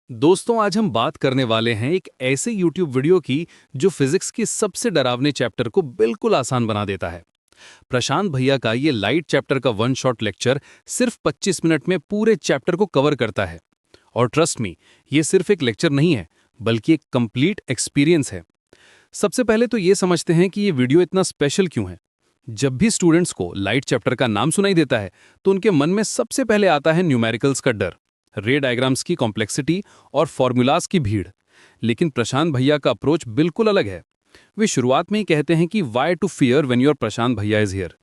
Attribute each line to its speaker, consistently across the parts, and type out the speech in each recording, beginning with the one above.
Speaker 1: दोस्तों, आज हम बात करने वाले हैं एक ऐसे YouTube वीडियो की जो फिजिक्स के सबसे डरावने चैप्टर को बिल्कुल आसान बना देता है। प्रशांत भैया का ये लाइट चैप्टर का वन शॉट लेक्चर सिर्फ 25 मिनट में पूरे चैप्टर को कवर करता है। और ट्रस्ट मी, ये सिर्फ एक लेक्चर नहीं है, बल्कि एक कंप्लीट एक्सपीरियंस है। सबसे पहले तो ये समझते हैं कि ये वीडियो इतना स्पेशल क्यों है। जब भी स्टूडेंट्स को लाइट चैप्टर का नाम सुनाई देता है तो उनके मन में सबसे पहले आता है न्यूमेरिकल्स का डर, रे डायग्राम्स की कॉम्प्लेक्सिटी और फॉर्मूलाज की भीड़। लेकिन प्रशांत भैया का अप्रोच बिल्कुल अलग है। वे शुरुआत में ही कहते हैं कि why to fear when your Prashant भैया इज हियर।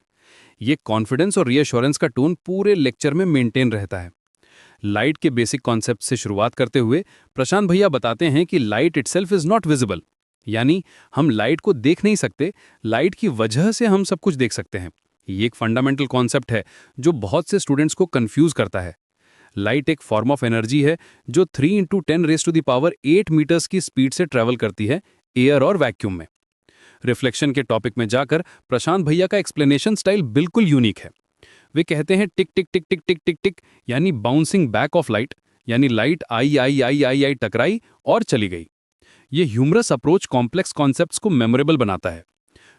Speaker 1: ये कॉन्फिडेंस और रीअश्योरेंस का टोन पूरे लेक्चर में मेंटेन रहता है। लाइट के बेसिक कॉन्सेप्ट से शुरुआत करते हुए प्रशांत भैया बताते हैं कि light itself is not visible, यानी हम लाइट को देख नहीं सकते, लाइट की वजह से हम सब कुछ देख सकते हैं। ये एक फंडामेंटल कॉन्सेप्ट है जो बहुत से स्टूडेंट्स को कंफ्यूज करता है। लाइट एक फॉर्म ऑफ एनर्जी है जो 3 × 10⁸ मीटर्स की स्पीड से ट्रैवल करती है एयर और वैक्यूम में। रिफ्लेक्शन के टॉपिक में जाकर प्रशांत भैया का एक्सप्लेनेशन स्टाइल बिल्कुल यूनिक है। वे कहते हैं टिक टिक टिक टिक टिक टिक टिक, यानी बाउंसिंग बैक ऑफ लाइट, यानी लाइट आई टकराई और चली गई। ये ह्यूमरस अप्रोच कॉम्प्लेक्स कॉन्सेप्ट्स को मेमोरेबल बनाता है।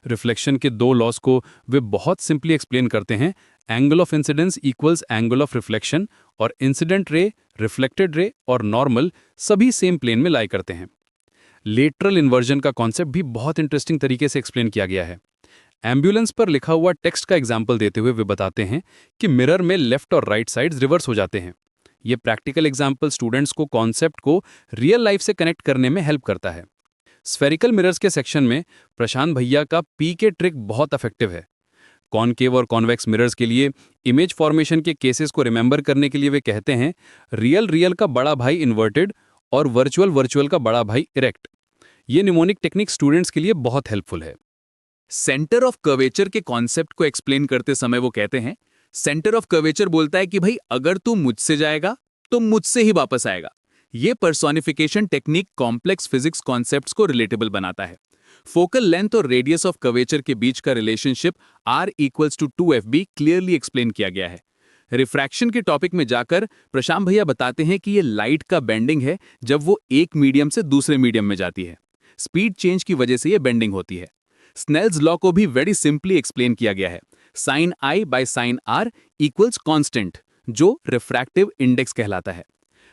Speaker 1: रिफ्लेक्शन के दो लॉस को वे बहुत सिंपली एक्सप्लेन करते हैं। Angle of incidence equals angle of reflection, और इंसिडेंट रे, रिफ्लेक्टेड रे और नॉर्मल सभी सेम प्लेन में लाई करते हैं। लेटरल इन्वर्जन का कॉन्सेप्ट भी बहुत इंटरेस्टिंग तरीके से एक्सप्लेन किया गया है। एम्बुलेंस पर लिखा हुआ टेक्स्ट का एग्जाम्पल देते हुए वे बताते हैं कि मिरर में लेफ्ट और राइट साइड्स रिवर्स हो जाते हैं। ये प्रैक्टिकल एग्जाम्पल स्टूडेंट्स को कॉन्सेप्ट को रियल लाइफ से कनेक्ट करने में हेल्प करता है। स्फेरिकल मिरर्स के सेक्शन में प्रशांत भैया का पी के ट्रिक बहुत इफेक्टिव है। कॉनकेव और कॉन्वेक्स मिरर्स के लिए इमेज फॉर्मेशन के केसेस को रिमेंबर करने के लिए वे कहते हैं रियल रियल का बड़ा भाई इन्वर्टेड और वर्चुअल वर्चुअल का बड़ा भाई इरेक्ट। ये निमोनिक टेक्निक स्टूडेंट्स के लिए बहुत हेल्पफुल है।
Speaker 2: सेंटर ऑफ कर्वेचर के कॉन्सेप्ट को एक्सप्लेन करते समय वो कहते हैं, सेंटर ऑफ कर्वेचर बोलता है कि भाई अगर तू मुझसे जाएगा तो मुझसे ही वापस आएगा। ये personification technique complex physics concepts को रिलेटेबल बनाता है। फोकल लेंथ और रेडियस ऑफ कर्वेचर के बीच का relationship R = 2FB clearly explain किया गया है। रिफ्रैक्शन के टॉपिक में जाकर प्रशांत भैया बताते हैं कि ये लाइट का बेंडिंग है जब वो एक मीडियम से दूसरे मीडियम में जाती है। स्पीड चेंज की वजह से ये बेंडिंग होती है। स्नेल्स लॉ को भी वेरी सिंपली एक्सप्लेन किया गया है। sin I by sin R equals constant, जो रिफ्रैक्टिव इंडेक्स कहलाता है।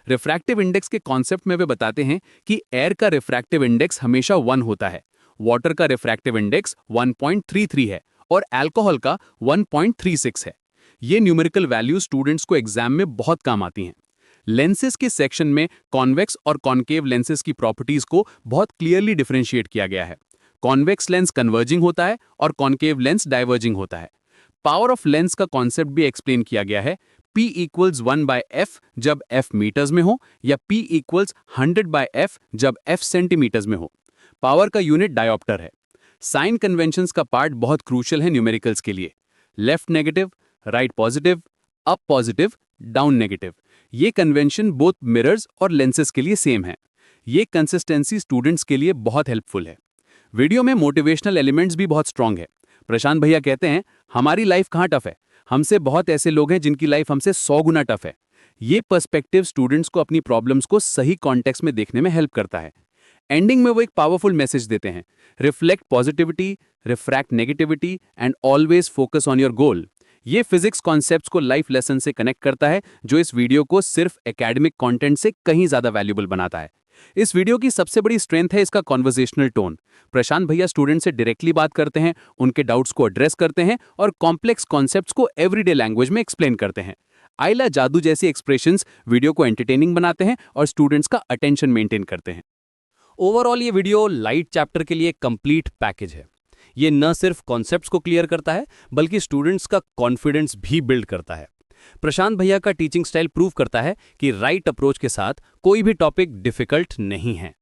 Speaker 2: रिफ्रैक्टिव इंडेक्स के कॉन्सेप्ट में वे बताते हैं कि एयर का रिफ्रैक्टिव इंडेक्स हमेशा 1 होता है, वाटर का रिफ्रैक्टिव इंडेक्स 1.33 है और अल्कोहल का 1.36 है। ये न्यूमेरिकल वैल्यू स्टूडेंट्स को एग्जाम में बहुत काम आती हैं। लेंसेज के सेक्शन में कॉन्वेक्स और कॉन्केव लेंसेज की प्रॉपर्टीज को बहुत क्लियरली डिफरेंशिएट किया गया है। कॉन्वेक्स लेंस कन्वर्जिंग होता है और कॉन्केव लेंस डाइवर्जिंग होता है। पावर ऑफ लेंस का कॉन्सेप्ट भी एक्सप्लेन किया गया है। P = 1/f जब f मीटर्स में हो, या P = 100/f जब f सेंटीमीटर्स में हो। पावर का यूनिट डायोप्टर है। साइन कन्वेंशंस का पार्ट बहुत क्रूशियल है न्यूमेरिकल्स के लिए। Left negative, right positive, up positive, down negative, ये कन्वेंशन बोथ मिरर्स और लेंसेज के लिए सेम है। ये कंसिस्टेंसी स्टूडेंट्स के लिए बहुत हेल्पफुल है। वीडियो में मोटिवेशनल एलिमेंट्स भी बहुत स्ट्रांग है। प्रशांत भैया कहते हैं, हमारी लाइफ कहाँ टफ है, हमसे बहुत ऐसे लोग हैं जिनकी लाइफ हमसे 100 गुना टफ है। ये पर्सपेक्टिव स्टूडेंट्स को अपनी प्रॉब्लम्स को सही कॉन्टेक्स्ट में देखने में हेल्प करता है। एंडिंग में वो एक पावरफुल मैसेज देते हैं, reflect positivity, refract negativity and always focus on your goal. ये फिजिक्स कॉन्सेप्ट्स को लाइफ लेसन से कनेक्ट करता है, जो इस वीडियो को सिर्फ एकेडमिक कंटेंट से कहीं ज्यादा वैल्यूबल बनाता है। इस वीडियो की सबसे बड़ी स्ट्रेंथ है इसका कॉन्वर्सेशनल टोन। प्रशांत भैया स्टूडेंट से डायरेक्टली बात करते हैं, उनके डाउट्स को एड्रेस करते हैं और कॉम्प्लेक्स कॉन्सेप्ट्स को एवरीडे लैंग्वेज में एक्सप्लेन करते हैं। आइला जादू जैसी एक्सप्रेशंस वीडियो को एंटरटेनिंग बनाते हैं और स्टूडेंट्स का अटेंशन मेंटेन करते हैं।
Speaker 1: ओवरऑल ये वीडियो लाइट चैप्टर के लिए कंप्लीट पैकेज है। ये न सिर्फ कॉन्सेप्ट्स को क्लियर करता है, बल्कि स्टूडेंट्स का कॉन्फिडेंस भी बिल्ड करता है। प्रशांत भैया का टीचिंग स्टाइल प्रूव करता है कि राइट अप्रोच के साथ कोई भी टॉपिक डिफिकल्ट नहीं है।